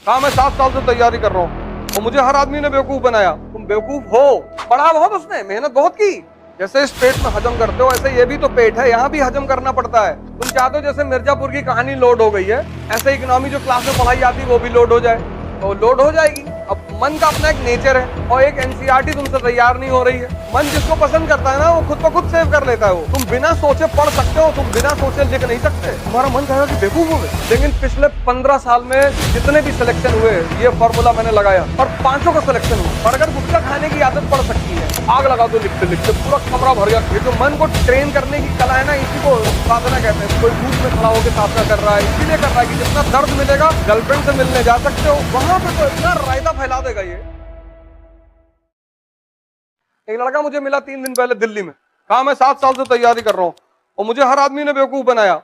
कहा मैं 7 साल से तैयारी कर रहा हूँ और मुझे हर आदमी ने बेवकूफ बनाया। तुम बेवकूफ हो, पढ़ा बहुत, उसने मेहनत बहुत की। जैसे इस पेट में हजम करते हो ऐसे ये भी तो पेट है, यहाँ भी हजम करना पड़ता है। तुम चाहते हो जैसे मिर्जापुर की कहानी लोड हो गई है, ऐसे इकोनॉमी जो क्लास में पढ़ाई जाती है वो भी लोड हो जाए, तो लोड हो जाएगी। अब मन का अपना एक नेचर है और एक एनसीईआरटी तुमसे तैयार नहीं हो रही है। मन जिसको पसंद करता है ना वो खुद ब खुद सेव कर लेता है। वो तुम बिना सोचे पढ़ सकते हो, तुम बिना सोचे लिख नहीं सकते। तुम्हारा मन कहेगा कि बेवकूफ हो गए, लेकिन पिछले 15 साल में जितने भी सिलेक्शन हुए ये फॉर्मूला मैंने लगाया और 500 का सिलेक्शन हुआ। और अगर गुटखा खाने की आदत पड़ सकती है, आग लगा दो लिखते लिखते पूरा कमरा भर गया। ये जो मन को ट्रेन करने की कला है ना, इसी को साधना कहते हैं। कोई धूप में खड़ा होकर साधना कर रहा है, इसीलिए कर रहा है कि जितना दर्द मिलेगा, गर्लफ्रेंड से मिलने जा सकते हो वहां पे तो इतना रायता फैला देगा ये। एक लड़का मुझे मिला 3 दिन पहले दिल्ली में, कहा मैं 7 साल से तैयारी कर रहा हूं और मुझे हर आदमी ने बेवकूफ बनाया।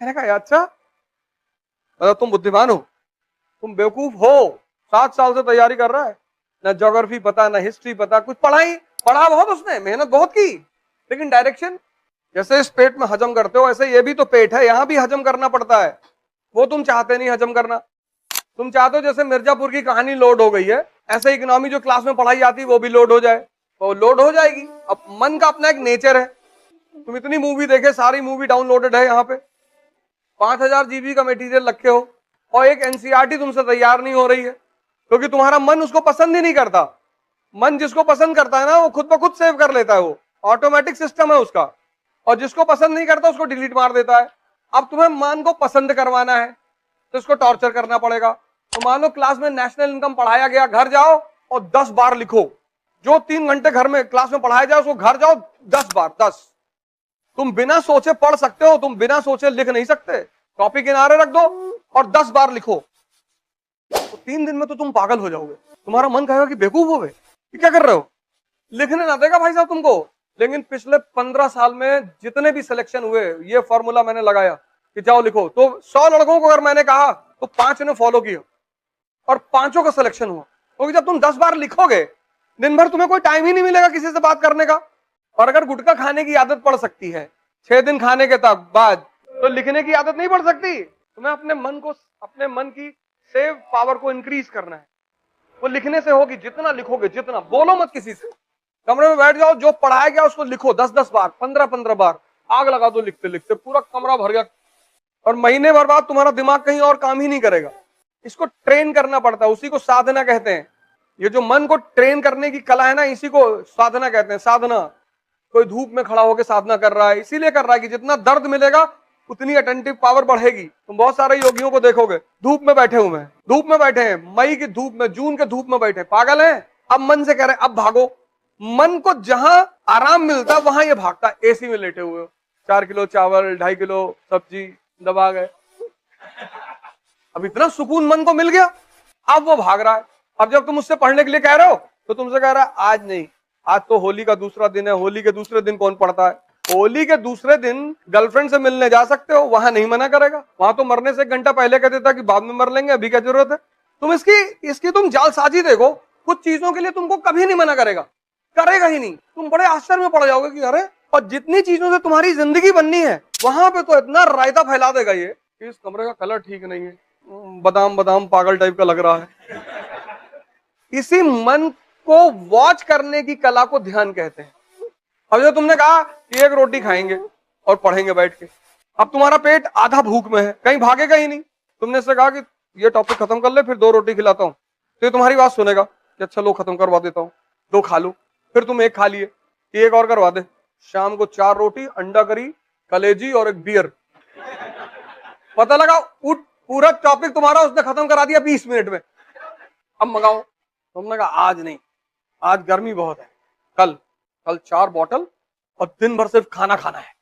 मैंने कहा अच्छा तुम बुद्धिमान हो, तुम बेवकूफ हो। 7 साल से तैयारी कर रहा है, ना ज्योग्राफी पता, ना हिस्ट्री पता, कुछ पढ़ा बहुत, उसने मेहनत बहुत की, लेकिन डायरेक्शन। जैसे इस पेट में हजम करते हो ऐसे ये भी तो पेट है, यहां भी हजम करना पड़ता है। वो तुम चाहते नहीं हजम करना। तुम चाहते हो जैसे मिर्जापुर की कहानी लोड हो गई है, ऐसे इकोनॉमी जो क्लास में पढ़ाई जाती है वो भी लोड हो जाए, तो लोड हो जाएगी। अब मन का अपना एक नेचर है। तुम इतनी मूवी देखे, सारी मूवी डाउनलोडेड है यहाँ पे, 5000 जीबी का मटेरियल रखे हो और एक एनसीईआरटी तुमसे तैयार नहीं हो रही है, क्योंकि तुम्हारा मन उसको पसंद ही नहीं करता। मन जिसको पसंद करता है ना वो खुद ब खुद सेव कर लेता है, वो ऑटोमेटिक सिस्टम है उसका। और जिसको पसंद नहीं करता उसको डिलीट मार देता है। अब तुम्हें मन को पसंद करवाना है तो इसको टॉर्चर करना पड़ेगा। तो मान लो क्लास में नेशनल इनकम पढ़ाया गया, घर जाओ और 10 बार लिखो। जो 3 घंटे घर में क्लास में पढ़ाया जाए उसको घर जाओ 10 बार, 10। तुम बिना सोचे पढ़ सकते हो, तुम बिना सोचे लिख नहीं सकते। कॉपी किनारे रख दो और 10 बार लिखो, तो 3 दिन में तो तुम पागल हो जाओगे। तुम्हारा मन कहेगा कि बेवकूफ हो गए, क्या कर रहे हो, लिखने ना देगा भाई साहब तुमको। लेकिन पिछले 15 साल में जितने भी सिलेक्शन हुए ये फॉर्मूला मैंने लगाया कि जाओ लिखो, तो 100 लड़कों को अगर मैंने कहा तो 5 ने फॉलो किया और 5 का सिलेक्शन हुआ। क्योंकि जब तुम 10 बार लिखोगे, दिन भर तुम्हें कोई टाइम ही नहीं मिलेगा किसी से बात करने का। और अगर गुटखा खाने की आदत पड़ सकती है 6 दिन खाने के बाद, तो लिखने की आदत नहीं पड़ सकती। तुम्हें अपने मन को, अपने मन की सेव पावर को इंक्रीज करना है। वो लिखने से होगी, जितना लिखोगे, जितना बोलो मत किसी से। कमरे में बैठ जाओ, जो पढ़ाया गया उसको लिखो 10-10 बार, 15-15 बार, आग लगा दो लिखते लिखते पूरा कमरा भर गया। और महीने भर बाद तुम्हारा दिमाग कहीं और काम ही नहीं करेगा। इसको ट्रेन करना पड़ता है, उसी को साधना कहते हैं। ये जो मन को ट्रेन करने की कला है ना, इसी को साधना कहते हैं, साधना। कोई धूप में खड़ा होकर साधना कर रहा है, इसीलिए कर रहा है कि जितना दर्द मिलेगा उतनी अटेंटिव पावर बढ़ेगी। तुम बहुत सारे योगियों को देखोगे धूप में बैठे हुए हैं, धूप में बैठे हैं, मई की धूप में, जून के धूप में बैठे, पागल हैं। अब मन से कह रहे हैं अब भागो। मन को जहां आराम मिलता है वहां ये भागता है। एसी में लेटे हुए हो, 4 किलो चावल, 2.5 किलो सब्जी दबा गए, अब इतना सुकून मन को मिल गया, अब वो भाग रहा है। अब जब तुम उससे पढ़ने के लिए कह रहे हो तो तुमसे कह रहा है आज नहीं, आज तो होली का दूसरा दिन है। होली के दूसरे दिन कौन पढ़ता है? होली के दूसरे दिन गर्लफ्रेंड से मिलने जा सकते हो, वहां नहीं मना करेगा। वहां तो मरने से 1 घंटा पहले कह देता कि बाद में मर लेंगे, अभी क्या जरूरत है। तुम इसकी तुम जालसाजी देखो, कुछ चीजों के लिए तुमको कभी नहीं मना करेगा, करेगा ही नहीं। तुम बड़े आश्चर्य में पड़ जाओगे कि अरे, और जितनी चीजों से तुम्हारी जिंदगी बननी है वहां पे तो इतना रायता फैला देगा ये। इस कमरे का कलर ठीक नहीं है, बादाम बादाम पागल टाइप का लग रहा है। इसी मन को वॉच करने की कला को ध्यान कहते हैं। अब जो तुमने कहा कि 1 रोटी खाएंगे और पढ़ेंगे बैठ के, अब तुम्हारा पेट आधा भूख में है, कहीं भागेगा ही नहीं। तुमने इससे कहा कि ये टॉपिक खत्म कर ले, फिर 2 रोटी खिलाता हूं, तो ये तुम्हारी बात सुनेगा कि अच्छा लो खत्म करवा देता हूं, 2 खा लो। फिर तुम 1 खा लिए, 1 और करवा दे। शाम को 4 रोटी, अंडा करी, कलेजी और 1 बियर। पता लगा उठ, पूरा टॉपिक तुम्हारा उसने खत्म करा दिया 20 मिनट में। अब मंगाओ। तुमने कहा आज नहीं, आज गर्मी बहुत है, कल 4 बॉटल और दिन भर सिर्फ खाना खाना है।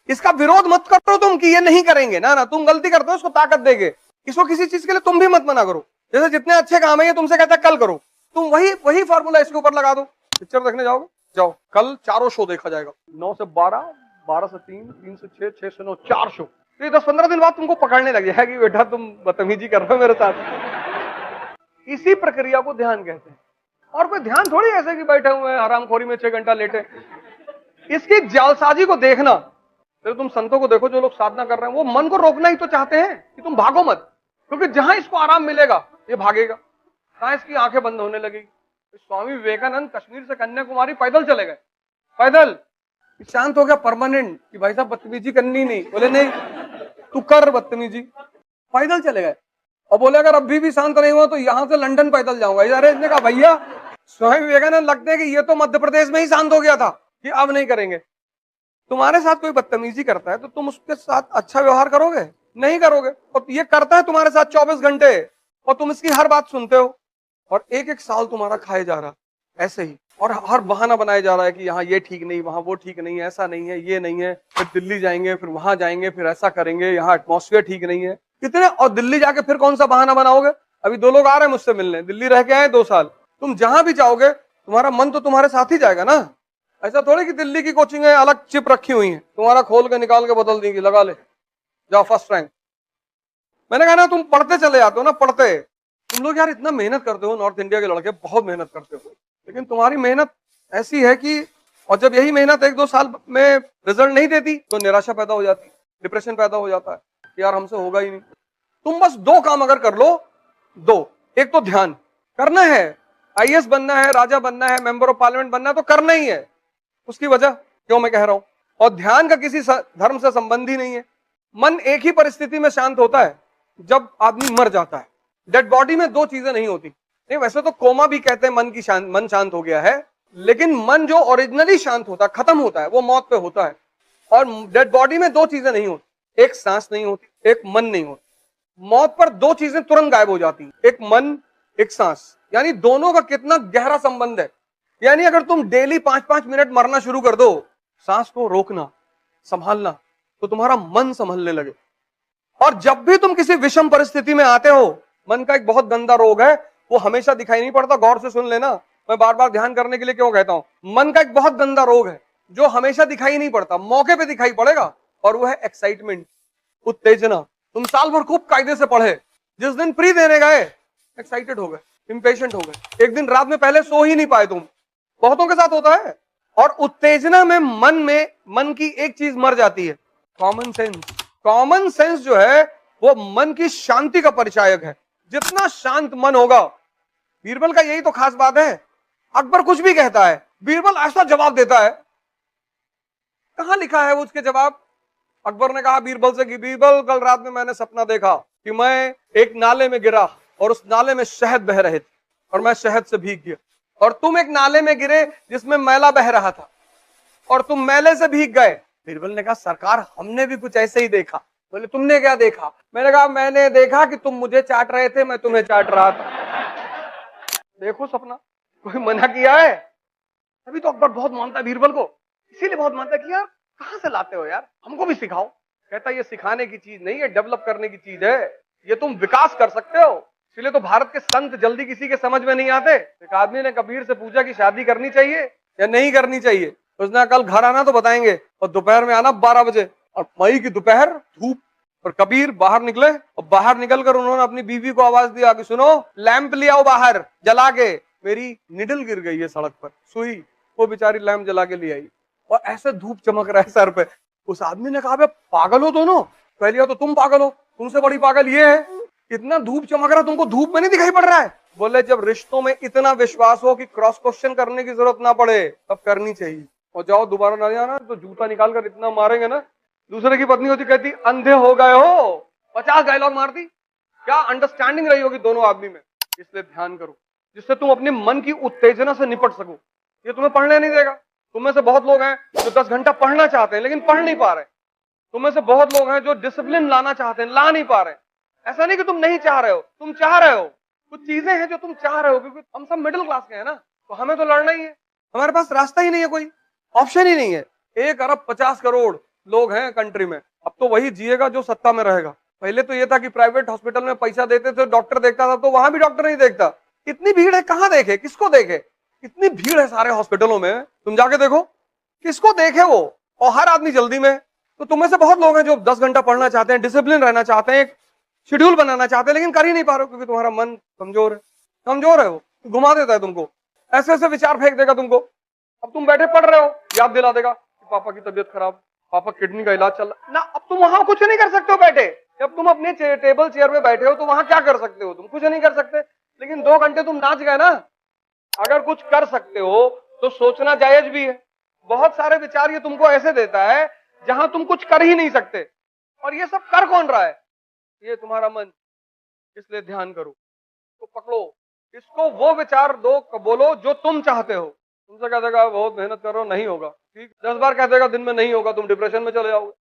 इसका विरोध मत करो तुम कि ये नहीं करेंगे, ना ना, तुम गलती करते हो, उसको ताकत देंगे। इसको किसी चीज के लिए तुम भी मत मना करो। जैसे जितने अच्छे काम है ये तुमसे कहता है कल करो, तुम वही फार्मूला इसके ऊपर लगा दो। पिक्चर देखने जाओगे, जाओ, कल 4 शो देखा जाएगा, 9 से 12, 12 से 3, 3 से 6, 6 से 9, 4 शो। तो 10-15 दिन बाद तुमको पकड़ने लग जाएगा कि बेटा तुम बदतमीजी कर रहे हो मेरे साथ। इसी प्रक्रिया को ध्यान कहते हैं। और कोई ध्यान थोड़ी ऐसे कि बैठे हुए हैं आरामखोरी में 6 घंटा लेटे। इसकी जालसाजी को देखना, फिर तुम संतों को देखो जो लोग साधना कर रहे हैं, वो मन को रोकना ही तो चाहते हैं कि तुम भागो मत, क्योंकि जहां इसको आराम मिलेगा ये भागेगा, कहां इसकी आंखें बंद होने लगेगी। स्वामी विवेकानंद कश्मीर से कन्याकुमारी पैदल चले गए, पैदल। शांत हो गया परमानेंट कि भाई साहब बदतमीजी करनी नहीं, बोले नहीं तू कर बदतमीजी, पैदल चले गए। और बोले अगर अभी भी शांत नहीं हुआ तो यहां से लंदन पैदल जाऊंगा। अरे इसने कहा भैया स्वामी विवेकानंद लगते हैं कि ये तो मध्य प्रदेश में ही शांत हो गया था कि अब नहीं करेंगे। तुम्हारे साथ कोई बदतमीजी करता है तो तुम उसके साथ अच्छा व्यवहार करोगे? नहीं करोगे। और ये करता है तुम्हारे साथ 24 घंटे और तुम इसकी हर बात सुनते हो, और एक एक साल तुम्हारा खाए जा रहा ऐसे ही, और हर बहाना बनाया जा रहा है कि यहाँ ये ठीक नहीं, वहां वो ठीक नहीं है, ऐसा नहीं है, ये नहीं है, फिर दिल्ली जाएंगे, फिर वहां जाएंगे, फिर ऐसा करेंगे, यहाँ एटमॉस्फेयर ठीक नहीं है, कितने। और दिल्ली जाके फिर कौन सा बहाना बनाओगे? अभी 2 लोग आ रहे हैं मुझसे मिलने, दिल्ली रह के आए 2 साल। तुम जहां भी जाओगे तुम्हारा मन तो तुम्हारे साथ ही जाएगा ना। ऐसा थोड़ी कि दिल्ली की कोचिंग है अलग चिप रखी हुई है, तुम्हारा खोल के निकाल के बदल देंगी, लगा ले जाओ फर्स्ट रैंक। मैंने कहा ना तुम पढ़ते चले जाते हो ना, पढ़ते। तुम लोग यार इतना मेहनत करते हो, नॉर्थ इंडिया के लड़के बहुत मेहनत करते हो, लेकिन तुम्हारी मेहनत ऐसी है कि, और जब यही मेहनत 1-2 साल में रिजल्ट नहीं देती तो निराशा पैदा हो जाती, डिप्रेशन पैदा हो जाता है कि यार हमसे होगा ही नहीं। तुम बस 2 काम अगर कर लो, 2, एक तो ध्यान करना है, आईएएस बनना है, राजा बनना है, मेंबर ऑफ पार्लियामेंट बनना है तो करना ही है। उसकी वजह क्यों मैं कह रहा हूं, और ध्यान का किसी धर्म से संबंध ही नहीं है। मन एक ही परिस्थिति में शांत होता है, जब आदमी मर जाता है। डेड बॉडी में 2 चीजें नहीं होती। नहीं, वैसे तो कोमा भी कहते हैं मन शांत हो गया है, लेकिन मन जो ओरिजिनली शांत होता है, खत्म होता है, वो मौत पे होता है। और डेड बॉडी में 2 चीजें नहीं होती, एक सांस नहीं होती, एक मन नहीं होता। मौत पर 2 चीजें तुरंत गायब हो जाती, एक मन, एक सांस। यानी दोनों का कितना गहरा संबंध है। यानी अगर तुम डेली 5-5 मिनट मरना शुरू कर दो, सांस को रोकना, संभालना, तो तुम्हारा मन संभलने लगे। और जब भी तुम किसी विषम परिस्थिति में आते हो, मन का एक बहुत गंदा रोग है, वो हमेशा दिखाई नहीं पड़ता, गौर से सुन लेना, मैं बार बार ध्यान करने के लिए क्यों कहता हूं। मन का एक बहुत गंदा रोग है जो हमेशा दिखाई नहीं पड़ता, मौके पे दिखाई पड़ेगा, और वो है एक्साइटमेंट, उत्तेजना। तुम साल भर खूब कायदे से पढ़े, जिस दिन प्री देने गए एक्साइटेड हो गए, इंपेशेंट हो गए, एक दिन रात में पहले सो ही नहीं पाए तुम। बहुतों के साथ होता है। और उत्तेजना में मन की एक चीज मर जाती है, कॉमन सेंस। कॉमन सेंस जो है वो मन की शांति का परिचायक है। जितना शांत मन होगा, बीरबल का यही तो खास बात है। अकबर कुछ भी कहता है, बीरबल ऐसा जवाब देता है। कहां लिखा है वो उसके जवाब? अकबर ने कहा बीरबल से कि बीरबल, कल रात में मैंने सपना देखा कि मैं एक नाले में गिरा और उस नाले में शहद बह रहे थे और मैं शहद से भीग गया, और तुम एक नाले में गिरे जिसमें मैला बह रहा था और तुम मैले से भीग गए। बीरबल ने कहा सरकार, हमने भी कुछ ऐसे ही देखा। बोले तुमने क्या देखा? मैंने कहा मैंने देखा कि तुम मुझे चाट रहे थे, मैं तुम्हें चाट रहा था। देखो सपना, कोई मना किया है? अभी तो अकबर बहुत मानता है बीरबल को, इसीलिए बहुत मानता है कि यार कहां से लाते हो यार, हमको भी सिखाओ। कहता ये सिखाने की चीज नहीं है, डेवलप करने की चीज है, ये तुम विकास कर सकते हो। इसलिए तो भारत के संत जल्दी किसी के समझ में नहीं आते। एक आदमी ने कबीर से पूछा कि शादी करनी चाहिए या नहीं करनी चाहिए। उसने कल घर आना तो बताएंगे और दोपहर में आना 12 बजे। और मई की दोपहर, धूप, और कबीर बाहर निकले और बाहर निकलकर उन्होंने अपनी बीवी को आवाज दिया कि सुनो, लैंप ले आओ बाहर जला के, मेरी निडल गिर गई है सड़क पर, सुई। वो बेचारी लैंप जला के ले आई और ऐसे धूप चमक रहा है सर पे। उस आदमी ने कहा पागल हो दोनों? पहले तो तुम पागल हो, तुमसे बड़ी पागल ये है, इतना धूप चमक रहा, तुमको धूप में नहीं दिखाई पड़ रहा है? बोले जब रिश्तों में इतना विश्वास हो कि क्रॉस क्वेश्चन करने की जरूरत ना पड़े तब करनी चाहिए। और जाओ दोबारा ना जाना तो जूता निकाल कर इतना मारेंगे ना। दूसरे की पत्नी होती कहती अंधे हो गए हो, 50 डायलॉग मारती। क्या अंडरस्टैंडिंग रही होगी दोनों आदमी में। इसलिए ध्यान करो जिससे तुम अपने मन की उत्तेजना से निपट सको। ये तुम्हें पढ़ने नहीं देगा। तुम में से बहुत लोग हैं जो 10 घंटा पढ़ना चाहते हैं लेकिन पढ़ नहीं पा रहे। तुम में से बहुत लोग हैं जो डिसिप्लिन लाना चाहते हैं, ला नहीं पा रहे। ऐसा नहीं कि तुम नहीं चाह रहे हो, तुम चाह रहे हो। कुछ चीजें हैं जो तुम चाह रहे हो, क्योंकि हम सब मिडिल क्लास के हैं ना, तो हमें तो लड़ना ही है। हमारे पास रास्ता ही नहीं है, कोई ऑप्शन ही नहीं है। 1 अरब 50 करोड़ लोग हैं कंट्री में। अब तो वही जिएगा जो सत्ता में रहेगा। पहले तो ये था कि प्राइवेट हॉस्पिटल में पैसा देते थे, डॉक्टर देखता था, तो वहां भी डॉक्टर नहीं देखता। इतनी भीड़ है, कहां देखे, किसको देखे? इतनी भीड़ है सारे हॉस्पिटलों में, तुम जाके देखो किसको देखे वो। और हर आदमी जल्दी में। तो तुम में से बहुत लोग हैं जो 10 घंटा पढ़ना चाहते हैं, डिसिप्लिन रहना चाहते हैं, एक शेड्यूल बनाना चाहते हैं, लेकिन कर ही नहीं पा रहे हो क्योंकि तुम्हारा मन कमजोर है। कमजोर है, वो घुमा देता है तुमको, ऐसे ऐसे विचार फेंक देगा तुमको। अब तुम बैठे पढ़ रहे हो, याद दिला देगा कि पापा की तबीयत खराब, पापा किडनी का इलाज चल रहा ना, अब तुम वहां कुछ नहीं कर सकते हो बैठे। जब तुम अपने टेबल चेयर पे बैठे हो तो वहां क्या कर सकते हो? तुम कुछ नहीं कर सकते। लेकिन 2 घंटे तुम नाच गए ना। अगर कुछ कर सकते हो तो सोचना जायज भी है। बहुत सारे विचार ये तुमको ऐसे देता है जहां तुम कुछ कर ही नहीं सकते, और ये सब कर कौन रहा है? ये तुम्हारा मन। इसलिए ध्यान करो, तो पकड़ो इसको, वो विचार दो, बोलो जो तुम चाहते हो। तुमसे कह देगा बहुत मेहनत कर रहे हो, नहीं होगा। ठीक, 10 बार कह देगा दिन में नहीं होगा, तुम डिप्रेशन में चले जाओगे।